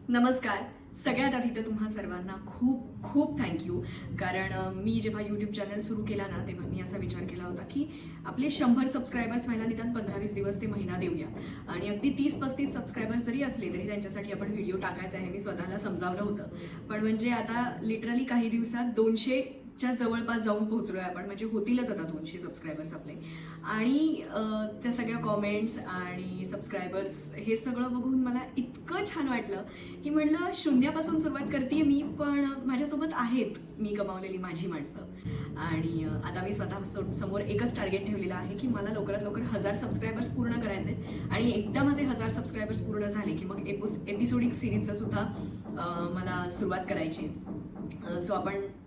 नमस्कार. सगळ्यात आधी तर तुम्हा सर्वांना खूप खूप थँक्यू. कारण मी जेव्हा यूट्यूब चॅनल सुरू केला ना, तेव्हा मी असा विचार केला होता की आपले 100 सबस्क्रायबर्स व्हायला निदान 15-20 दिवस ते महिना देऊया. आणि अगदी 30-35 सबस्क्रायबर्स जरी असले तरी त्यांच्यासाठी आपण व्हिडिओ टाकायचा आहे, मी स्वतःला समजावलं होतं. पण म्हणजे आता लिटरली काही दिवसात 200च्या जवळपास जाऊन पोहोचलोय आपण. म्हणजे होतीलच आता 200 सबस्क्रायबर्स आपले. आणि त्या सगळ्या कॉमेंट्स आणि सबस्क्रायबर्स हे सगळं बघून मला इतकं छान वाटलं की म्हणलं शून्यापासून सुरुवात करते मी, पण माझ्यासोबत आहेत मी कमावलेली माझी माणसं. आणि आता मी स्वतः समोर एकच टार्गेट ठेवलेलं आहे की मला लवकरात लवकर 1000 सबस्क्रायबर्स पूर्ण करायचे. आणि एकदा माझे 1000 सबस्क्रायबर्स पूर्ण झाले की मग एपिसोडिक सिरीजचं सुद्धा मला सुरुवात करायची. सो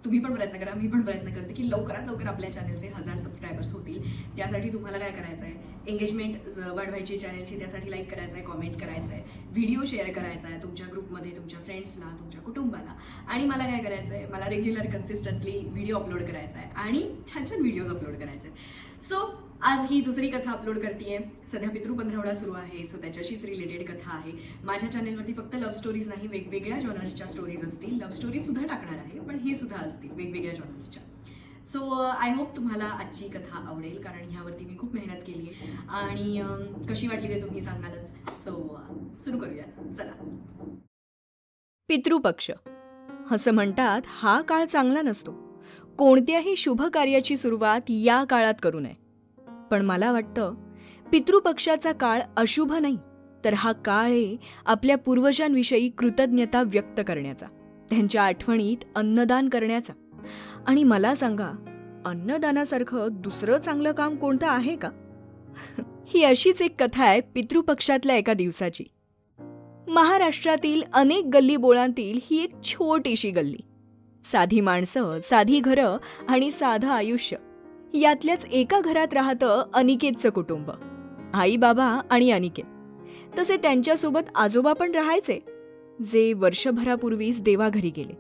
तुम्ही पण प्रयत्न करा, मी पण प्रयत्न करते की लवकरात लवकर आपल्या चॅनलचे 1000 सबस्क्रायबर्स होतील. त्यासाठी तुम्हाला काय करायचं आहे, एंगेजमेंट वाढवायची चॅनलची, त्यासाठी लाईक करायचं आहे, कॉमेंट करायचं आहे, व्हिडिओ शेअर करायचा आहे तुमच्या ग्रुपमध्ये, तुमच्या फ्रेंड्सला, तुमच्या कुटुंबाला. आणि मला काय करायचं आहे, मला रेग्युलर कन्सिस्टंटली व्हिडिओ अपलोड करायचा आहे आणि छान छान व्हिडिओज अपलोड करायचे आहेत. सो आज ही दुसरी कथा अपलोड करते. सध्या पितृ पंधरवडा सुरू आहे, सो त्याच्याशीच रिलेटेड कथा आहे. माझ्या चॅनलवरती फक्त लव्ह स्टोरीज नाही, वेगवेगळ्या जॉनर्सच्या स्टोरीज असतील. लव्ह स्टोरीज सुद्धा टाकणार आहे, पण हे सुद्धा असतील वेगवेगळ्या जॉनर्सच्या. सो आय होप तुम्हाला आजची कथा आवडेल, कारण ह्यावरती मी खूप मेहनत केली आहे. आणि कशी वाटली ते तुम्ही सांगालच. सो सुरू करूया, चला. पितृपक्ष. असं म्हणतात, हा काळ चांगला नसतो. कोणत्याही शुभ कार्याची सुरुवात या काळात करू नये. पण मला वाटतं, पितृपक्षाचा काळ अशुभ नाही, तर हा काळ आहे आपल्या पूर्वजांविषयी कृतज्ञता व्यक्त करण्याचा, त्यांच्या आठवणीत अन्नदान करण्याचा. आणि मला सांगा, अन्नदानासारखं दुसरं चांगलं काम कोणतं आहे का? ही अशीच एक कथा आहे पितृपक्षातल्या एका दिवसाची. महाराष्ट्रातील अनेक गल्लीबोळांतील ही एक छोटीशी गल्ली. साधी माणसं, साधी घरं आणि साधं आयुष्य. यातल्याच एका घरात राहतं अनिकेतचं कुटुंब. आई, बाबा आणि अनिकेत. तसे त्यांच्यासोबत आजोबा पण राहायचे, जे वर्षभरापूर्वीच देवाघरी गेले.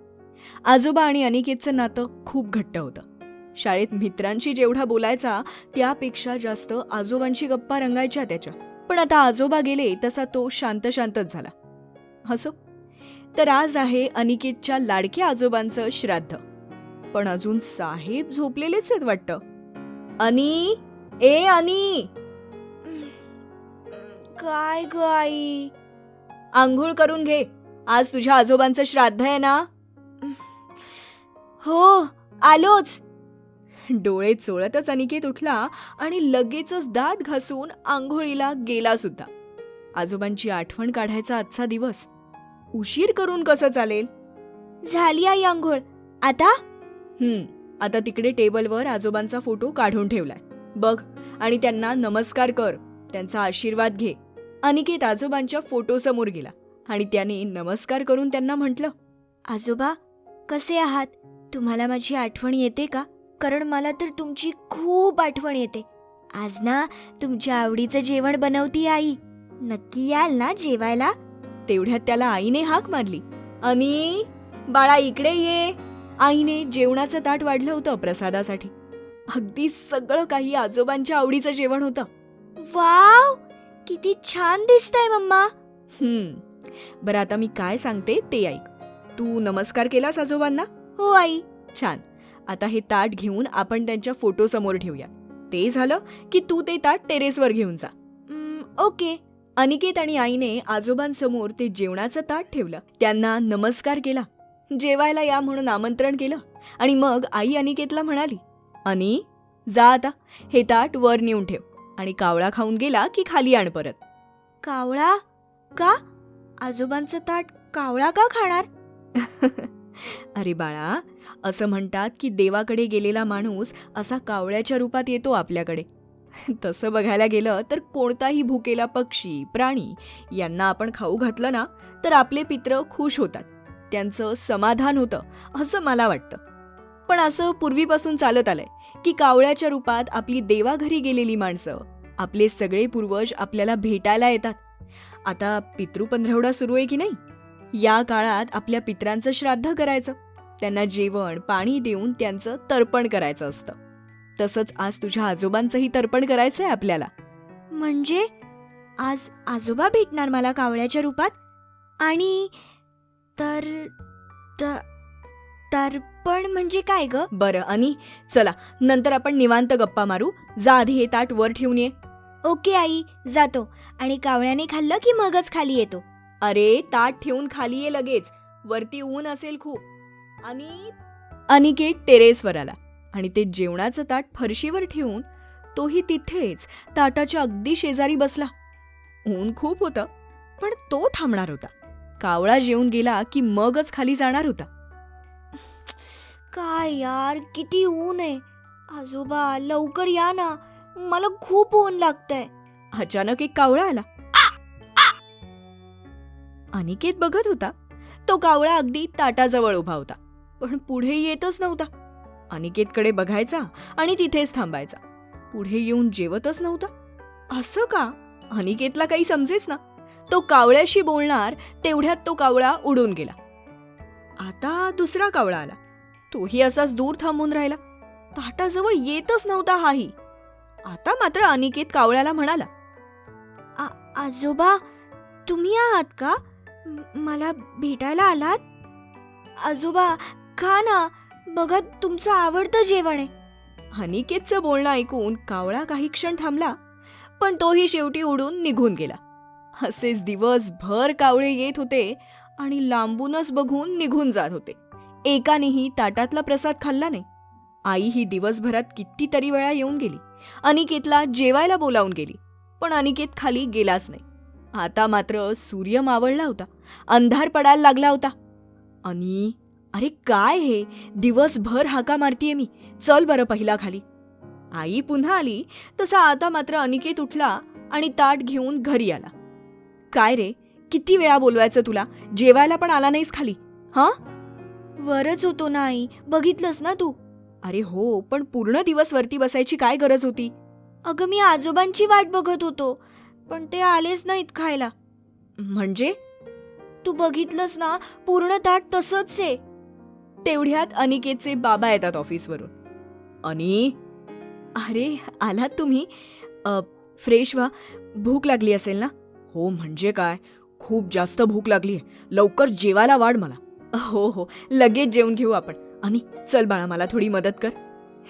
आजोबा आणि अनिकेतचं नातं खूप घट्ट होतं. शाळेत मित्रांशी जेवढा बोलायचा त्यापेक्षा जास्त आजोबांची गप्पा रंगायच्या त्याच्या. पण आता आजोबा गेले तसा तो शांतच झाला. असो, तर आज आहे अनिकेतच्या लाडक्या आजोबांचं श्राद्ध. पण अजून साहेब झोपलेलेच आहेत वाटतं. अनी, ए अनी. काय ग आई? आंघोळ करून घे, आज तुझ्या आजोबांचं श्राद्ध आहे ना. हो, आलोच. डोळे चोळतच अनिकेत उठला आणि लगेचच दात घासून आंघोळीला गेला सुद्धा. आजोबांची आठवण काढायचा आजचा दिवस. उशीर करून कसं चालेल? झाली आई आंघोळ, आता? आता तिकडे टेबलवर आजोबांचा फोटो काढून ठेवलाय, बघ आणि त्यांना नमस्कार कर, त्यांचा आशीर्वाद घे. अनिकेत आजोबांच्या फोटोसमोर गेला आणि त्याने नमस्कार करून त्यांना म्हटलं, आजोबा कसे आहात? तुम्हाला माझी आठवण येते का? कारण मला तर तुमची खूप आठवण येते. आज ना तुमच्या आवडीचं जेवण बनवती आई. नक्की याल ना जेवायला? तेवढ्यात त्याला आईने हाक मारली, अनी बाळा इकडे ये. आईने जेवणाचं ताट वाढलं होतं प्रसादासाठी. अगदी सगळं काही आजोबांच्या आवडीचं जेवण होतं. वाव, किती छान दिसतंय मम्मा. बरं, आता मी काय सांगते ते ऐक. तू नमस्कार केलास आजोबांना? हो आई. छान. आता हे ताट घेऊन आपण त्यांच्या फोटो समोर ठेवूया. ते झालं की तू ते ताट टेरेसवर घेऊन जा. ओके. अनिकेत आणि आईने आजोबांसमोर ते जेवणाचं ताट ठेवलं, त्यांना नमस्कार केला, जेवायला या म्हणून आमंत्रण केलं. आणि मग आई अनिकेतला म्हणाली, अनी जा आता, हे ताट वर नेऊन ठेव आणि कावळा खाऊन गेला की खाली आण परत. कावळा का? आजोबांचं ताट कावळा का खाणार? अरे बाळा, असं म्हणतात की देवाकडे गेलेला माणूस असा कावळ्याच्या रूपात येतो आपल्याकडे. तसं बघायला गेलं तर कोणताही भुकेला पक्षी, प्राणी यांना आपण खाऊ घातलं ना तर आपले पित्र खुश होतात, त्यांचं समाधान होतं, असं मला वाटतं. पण असं पूर्वीपासून चालत आलंय की कावळ्याच्या रूपात आपली देवाघरी गेलेली माणसं, आपले सगळे पूर्वज आपल्याला भेटायला येतात. आता पितृपंधरवडा सुरू आहे की नाही, या काळात आपल्या पित्रांचं श्राद्ध करायचं, त्यांना जेवण पाणी देऊन त्यांचं तर्पण करायचं असतं. तसंच आज तुझ्या आजोबांचंही तर्पण करायचंय आपल्याला. म्हणजे आज आजोबा भेटणार मला कावळ्याच्या रूपात? आणि तर तर्पण म्हणजे काय ग? बरं आणि चला नंतर आपण निवांत गप्पा मारू. जा आधी हे ताट वर ठेवून ये. ओके आई, जातो. आणि कावळ्याने खाल्लं की मगच खाली येतो. अरे ताट ठेवून खाली ये लगेच, वरती ऊन असेल खूप. आणि अनिकेत टेरेसवर आला आणि ते जेवणाचं ताट फरशीवर ठेवून तोही तिथेच ताटाच्या अगदी शेजारी बसला. ऊन खूप होतं पण तो थांबणार होता. कावळा जेवून गेला की मगच खाली जाणार होता. काय यार, किती ऊन आहे. आजोबा लवकर या ना, मला खूप ऊन लागतंय. अचानक एक कावळा आला. अनिकेत बघत होता. तो कावळा अगदी ताटाजवळ उभा होता पण पुढे येतच नव्हता. अनिकेतकडे बघायचा आणि तिथेच थांबायचा. पुढे येऊन जेवतच नव्हता. असं का? अनिकेतला काही समजेच ना. तो कावळ्याशी बोलणार तेवढ्यात तो कावळा उडून गेला. आता दुसरा कावळा आला. तोही असाच दूर थांबून राहिला. ताटाजवळ येतच नव्हता हाही. आता मात्र अनिकेत कावळ्याला म्हणाला, आजोबा तुम्ही आहात का? मला भेटायला आलात? आजोबा खा ना, बघा तुमचं आवडतं जेवण आहे. अनिकेतचं बोलणं ऐकून कावळा काही क्षण थांबला पण तोही शेवटी उडून निघून गेला. असेच दिवसभर कावळे येत होते आणि लांबूनच बघून निघून जात होते. एकानेही ताटातला प्रसाद खाल्ला नाही. आई ही दिवसभरात कितीतरी वेळा येऊन गेली. अनिकेतला जेवायला बोलावून गेली पण अनिकेत खाली गेलाच नाही. आता मात्र सूर्य मावळला होता. अंधार पडायला लागला होता. अरे काय हे, दिवसभर हाका मारतीये मी, चल बरं पहिला खाली. आई पुन्हा आली तसा आता मात्र अनिकेत उठला आणि ताट घेऊन घरी आला. काय रे, किती वेळा बोलवायचं तुला, जेवायला पण आला नाहीस खाली? हा, वरच होतो ना आई, बघितलंस ना तू. अरे हो, पण पूर्ण दिवस वरती बसायची काय गरज होती? अगं मी आजोबांची वाट बघत होतो पण ते आलेच नाहीत खायला. म्हणजे? तू बघितलंस ना, पूर्ण ताट तसंच आहे. तेवढ्यात अनिकेतचे बाबा येतात ऑफिसवरून. अरे आलात तुम्ही? फ्रेश व्हा, भूक लागली असेल ना? हो म्हणजे काय, खूप जास्त भूक लागली आहे, लवकर जेवायला वाढ मला. हो लगेच जेवून घेऊ आपण. चल बाळा, मला थोडी मदत कर.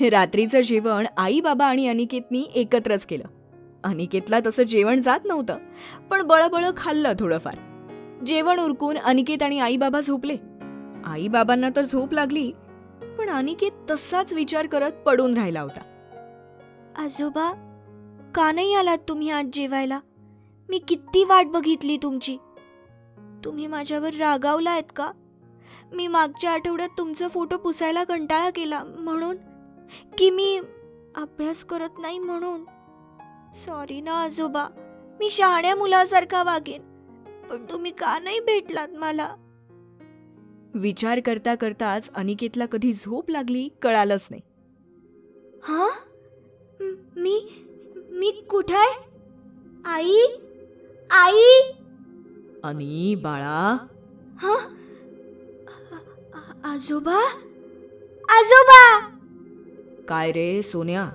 रात्रीचं जेवण आई बाबा आणि अनिकेतनी एकत्रच केलं. अनिकेतला तसं जेवण जात नव्हतं पण बळबळ खाल्लं थोडंफार. जेवण उरकून अनिकेत आणि आई बाबा झोपले. आई बाबांना तर झोप लागली पण अनिकेत तसाच विचार करत पडून राहिला होता. आजोबा का नाही आलात तुम्ही आज जेवायला? मी किती वाट बघितली तुमची. तुम्ही माझ्यावर रागावलायत का? मी मागच्या आठवड्यात तुमचा फोटो पुसायला कंटाळा केला म्हणून, की मी अभ्यास करत नाही म्हणून? सॉरी ना आजोबा, मी शहाण्या मुलासारखा वागेन, पण तुम्ही का नाही भेटलात मला? विचार करता करताच अनिकेतला कधी झोप लागली कळालंच नाही. हा, मी कुठे आहे? आई, आई. आणि बाळा. हा, आजोबा, आजोबा. काय रे सोन्या,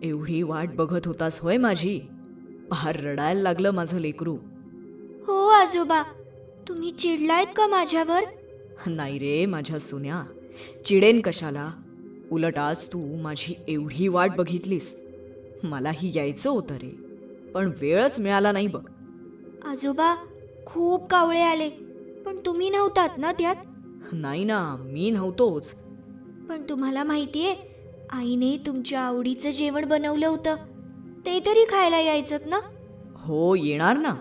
एवढी वाट बघत होतास होय माझी? फार रडायला लागलं माझं लेकरू. हो आजोबा, तुम्ही चिडलायत का माझ्यावर? नाही रे माझ्या सोन्या, चिडेन कशाला. उलट आज तू माझी एवढी वाट बघितलीस. मलाही यायचं होतं रे, पण वेळच मिळाला नाही बघ. आजोबा खूप कावळे आले पण तुम्ही नव्हतात ना त्यात? नाही ना, मी नव्हतोच. पण तुम्हाला माहितीये, आईने तुमच्या आवडीचं जेवण बनवलं होतं, ते तरी खायला यायचं ना? हो येणार ना.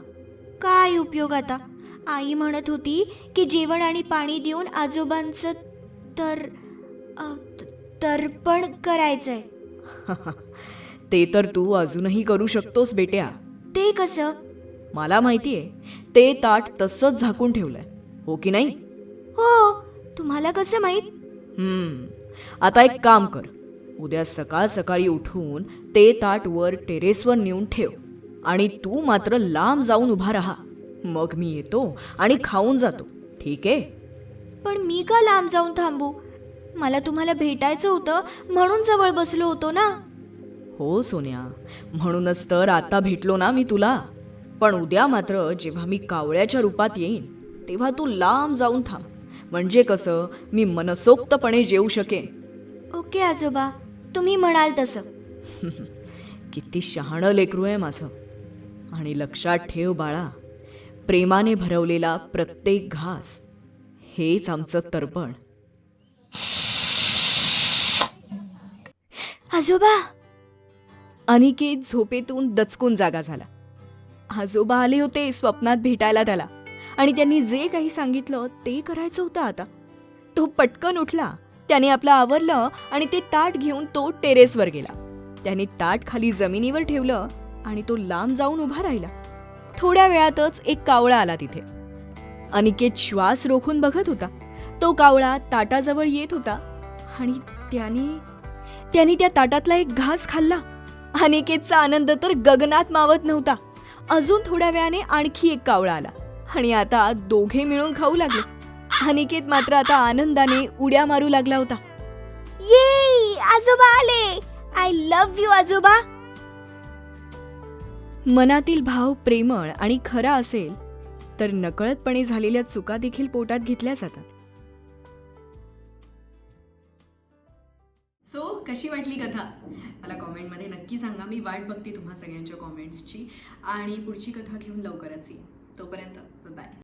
काय उपयोग आता? आई म्हणत होती की जेवण आणि पाणी देऊन आजोबांचं तर्पण करायचंय. ते तर तू अजूनही करू शकतोस बेट्या. ते कसं? मला माहितीये, ते ताट तसंच झाकून ठेवलंय, हो की नाही? हो, तुम्हाला कसं माहित? आता एक काम कर, उद्या सकाळ सकाळी उठून ते ताट वर टेरेसवर नेऊन ठेव आणि तू मात्र लांब जाऊन उभा राहा. मग मी येतो आणि खाऊन जातो, ठीक आहे? पण मी का लांब जाऊन थांबू? मला तुम्हाला भेटायचं होतं म्हणून जवळ बसलो होतो ना. हो सोन्या, म्हणूनच तर आता भेटलो ना मी तुला. पण उद्या मात्र जेव्हा मी कावळ्याच्या रूपात येईन तेव्हा तू लांब जाऊन थांब. म्हणजे कसं मी मनसोक्तपणे जेवू शकेन. ओके आजोबा, तुम्ही म्हणाल तसं. किती शहाणं लेकरू आहे माझं. आणि लक्षात ठेव बाळा, प्रेमाने भरवलेला प्रत्येक घास हेच आमचं तर्पण. आजोबा, अनिकेत झोपेतून दचकून जागा झाला. आजोबा आले होते स्वप्नात भेटायला त्याला, आणि त्यांनी जे काही सांगितलं ते करायचं होतं आता. तो पटकन उठला. त्याने आपलं आवरलं आणि ते ताट घेऊन तो टेरेसवर गेला. त्याने ताट खाली जमिनीवर ठेवलं आणि तो लांब जाऊन उभा राहिला. थोड्या वेळातच एक कावळा आला तिथे. अनिकेत श्वास रोखून बघत होता. तो कावळा ताटाजवळ येत होता आणि त्याने त्या ताटातला एक घास खाल्ला. अनिकेतचा आनंद तर गगनात मावत नव्हता. अजून थोड्या वेळाने आणखी एक कावळा आला आणि आता दोघे मिळून खाऊ लागले. अनिकेत मात्र आता आनंदाने उड्या मारू लागला होता. ये आजोबा आले. आय लव्ह यू आजोबा. मनातील भाव प्रेमळ आणि खरा असेल तर नकळतपणे झालेल्या चुका देखील पोटात घेतल्या जातात. सो कशी वाटली कथा मला कॉमेंटमध्ये नक्की सांगा. मी वाट बघते तुम्हा सगळ्यांच्या कॉमेंट्सची आणि पुढची कथा घेऊन लवकरच येईल. तोपर्यंत बाय.